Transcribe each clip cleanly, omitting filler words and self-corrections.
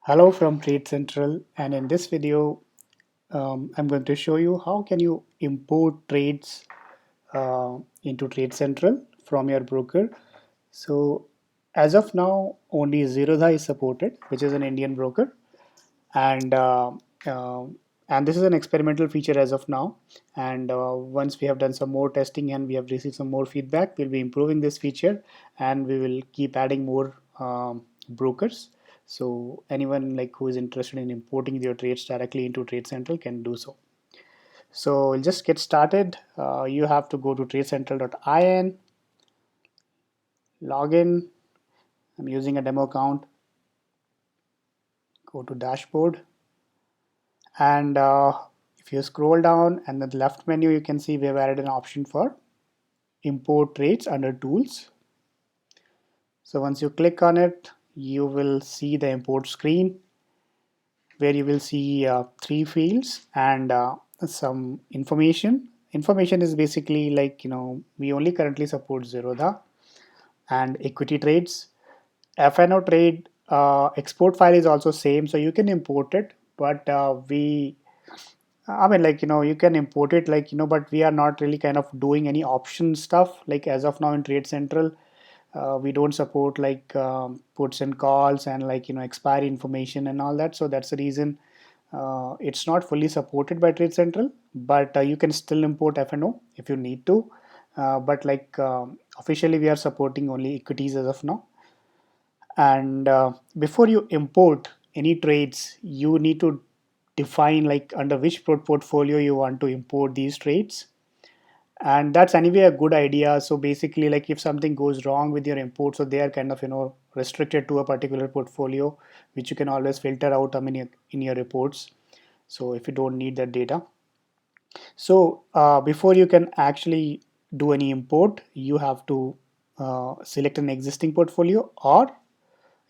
Hello from Trade Central, and in this video I'm going to show you how can you import trades into Trade Central from your broker. So as of now only Zerodha is supported, which is an Indian broker, and uh, and this is an experimental feature as of now, and once we have done some more testing and we have received some more feedback, we'll be improving this feature and we will keep adding more brokers. So anyone like who is interested in importing their trades directly into Trade Central can do so. So we'll just get started. You have to go to tradecentral.in, log in. I'm using a demo account. Go to dashboard, and if you scroll down and the left menu, you can see we have added an option for import trades under tools. So once you click on it, you will see the import screen where you will see three fields and some information is basically like, we only currently support Zerodha and equity trades. FNO trade export file is also same, so you can import it, but we I mean, like, you can import it, like, but we are not really kind of doing any option stuff. Like, as of now in Trade Central, we don't support like puts and calls and like, expiry information and all that. So that's the reason it's not fully supported by Trade Central, but you can still import FNO if you need to. But like officially, we are supporting only equities as of now. And before you import any trades, you need to define like under which portfolio you want to import these trades, and that's anyway a good idea. So basically, like if something goes wrong with your import, so they are kind of restricted to a particular portfolio, which you can always filter out, in your reports, so if you don't need that data. So before you can actually do any import, you have to select an existing portfolio, or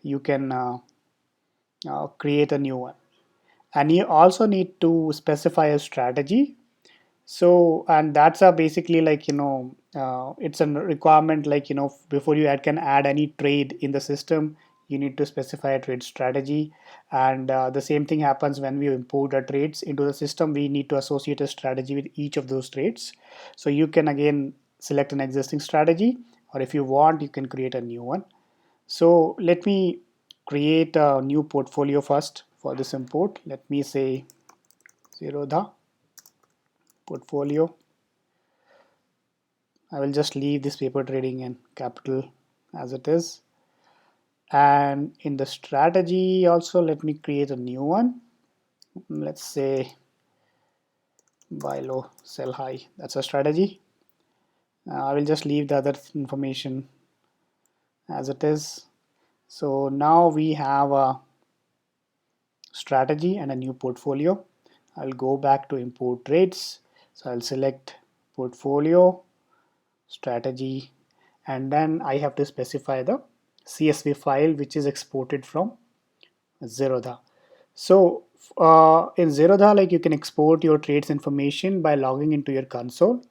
you can create a new one, and you also need to specify a strategy. So and that's a basically like, it's a requirement, like, before you can add any trade in the system, you need to specify a trade strategy. And the same thing happens when we import our trades into the system, we need to associate a strategy with each of those trades. So you can again select an existing strategy, or if you want, you can create a new one. So let me create a new portfolio first for this import. Let me say Zerodha portfolio. I will just leave this paper trading in capital as it is. And in the strategy also, let me create a new one. Let's say buy low, sell high. That's a strategy. I will just leave the other information as it is. So now we have a strategy and a new portfolio. I'll go back to import trades. So I'll select portfolio, strategy, and then I have to specify the CSV file which is exported from Zerodha. So in Zerodha, like you can export your trades information by logging into your console.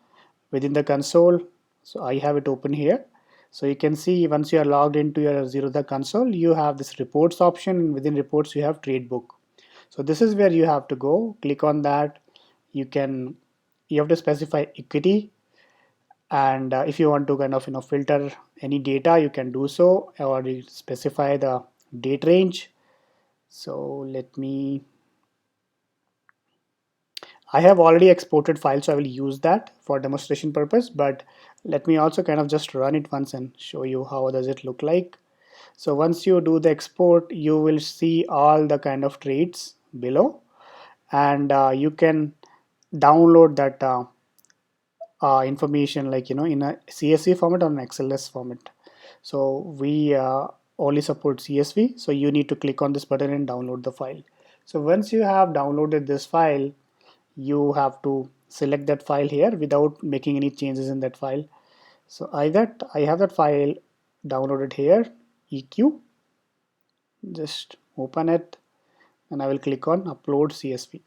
Within the console, so I have it open here. So you can see once you are logged into your Zerodha console, you have this reports option. Within reports, you have trade book. So this is where you have to go. Click on that. You have to specify equity, and if you want to kind of filter any data, you can do so, or you specify the date range. So let me, I have already exported files, so I will use that for demonstration purpose, but let me also kind of just run it once and show you how does it look like. So once you do the export, you will see all the kind of trades below, and you can download that information, like in a CSV format or an XLS format. So we only support CSV, so you need to click on this button and download the file. So once you have downloaded this file, you have to select that file here without making any changes in that file. So I have that file downloaded here, EQ. Just open it, and I will click on upload CSV.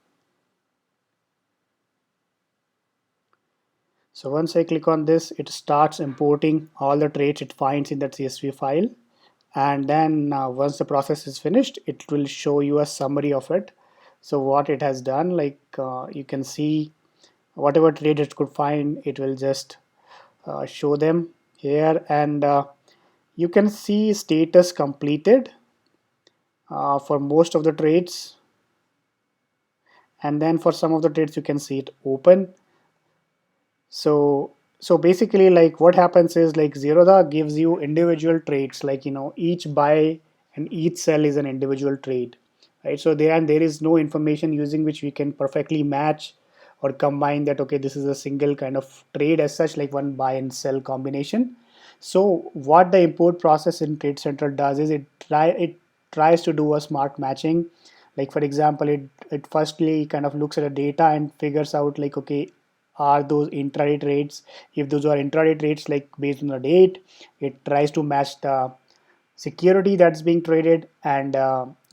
So once I click on this, it starts importing all the traits it finds in that CSV file, and then once the process is finished, it will show you a summary of it. So what it has done, like you can see whatever trade it could find, it will just show them here, and you can see status completed for most of the trades, and then for some of the trades you can see it open. So basically, like what happens is, like Zerodha gives you individual trades, like each buy and each sell is an individual trade, right? So there is no information using which we can perfectly match or combine that. Okay, this is a single kind of trade as such, like one buy and sell combination. So what the import process in Trade Central does is it tries to do a smart matching. Like for example, it firstly kind of looks at the data and figures out, like, okay, are those intraday trades? If those are intraday trades, like based on the date, it tries to match the security that's being traded and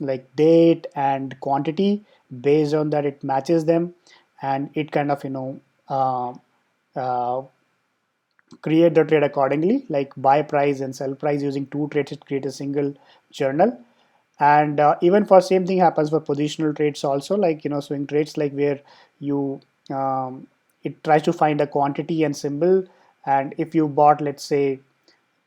like date and quantity. Based on that, it matches them, and it kind of uh, uh, create the trade accordingly, like buy price and sell price. Using two trades, it create a single journal. And even for same thing happens for positional trades also, like swing trades, like where you it tries to find a quantity and symbol. And if you bought, let's say,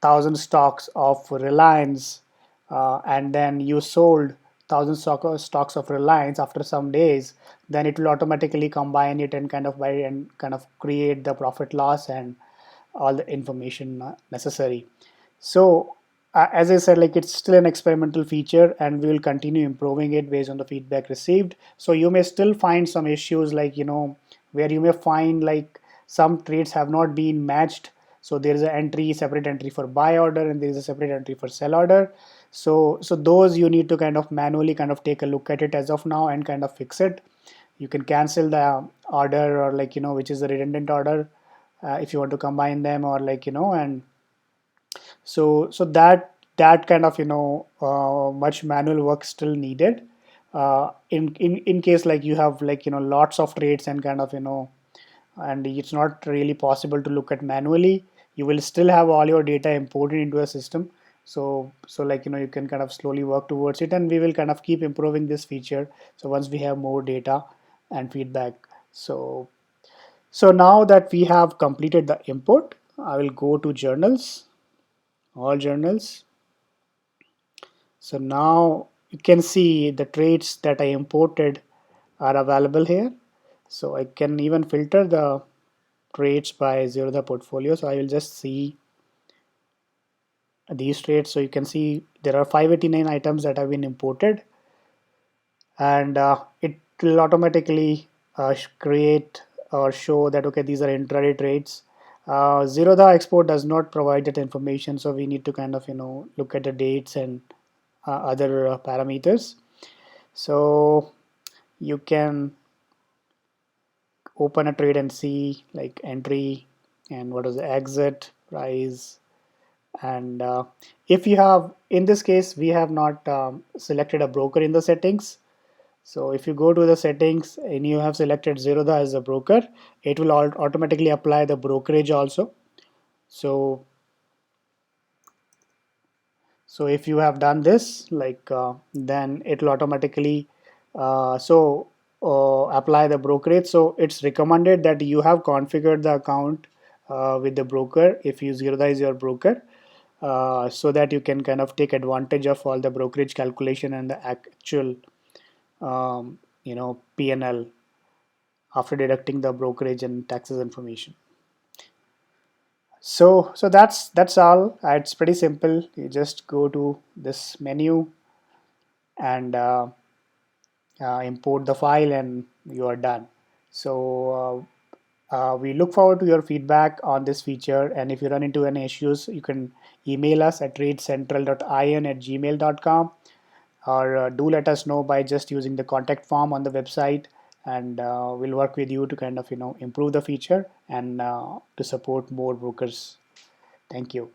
1,000 stocks of Reliance, and then you sold 1,000 stocks of Reliance after some days, then it will automatically combine it and kind of buy and kind of create the profit loss and all the information necessary. So as I said, like it's still an experimental feature, and we will continue improving it based on the feedback received. So you may still find some issues, like where you may find like some trades have not been matched. So there is an entry, separate entry for buy order, and there is a separate entry for sell order. So those you need to kind of manually kind of take a look at it as of now and kind of fix it. You can cancel the order, or like which is the redundant order, if you want to combine them, or like and so that kind of much manual work still needed, in case like you have like lots of trades and kind of and it's not really possible to look at manually. You will still have all your data imported into a system. So like you can kind of slowly work towards it, and we will kind of keep improving this feature. So once we have more data and feedback. So now that we have completed the import, I will go to journals, all journals. So now you can see the trades that I imported are available here. So I can even filter the trades by Zerodha portfolio. So I will just see these trades. So you can see there are 589 items that have been imported, and it will automatically create or show that, okay, these are intraday trades. Zerodha export does not provide that information, so we need to kind of look at the dates and other parameters. So you can open a trade and see like entry and what is the exit price. And if you have, in this case we have not selected a broker in the settings. So if you go to the settings and you have selected Zerodha as a broker, it will automatically apply the brokerage also. So if you have done this, like then it will automatically apply the brokerage. So it's recommended that you have configured the account with the broker if you Zerodha is your broker, so that you can kind of take advantage of all the brokerage calculation and the actual P&L after deducting the brokerage and taxes information. So that's all. It's pretty simple. You just go to this menu and import the file, and you are done. So we look forward to your feedback on this feature, and if you run into any issues, you can email us at tradecentral.in@gmail.com, or do let us know by just using the contact form on the website, and we'll work with you to kind of improve the feature and to support more brokers. Thank you.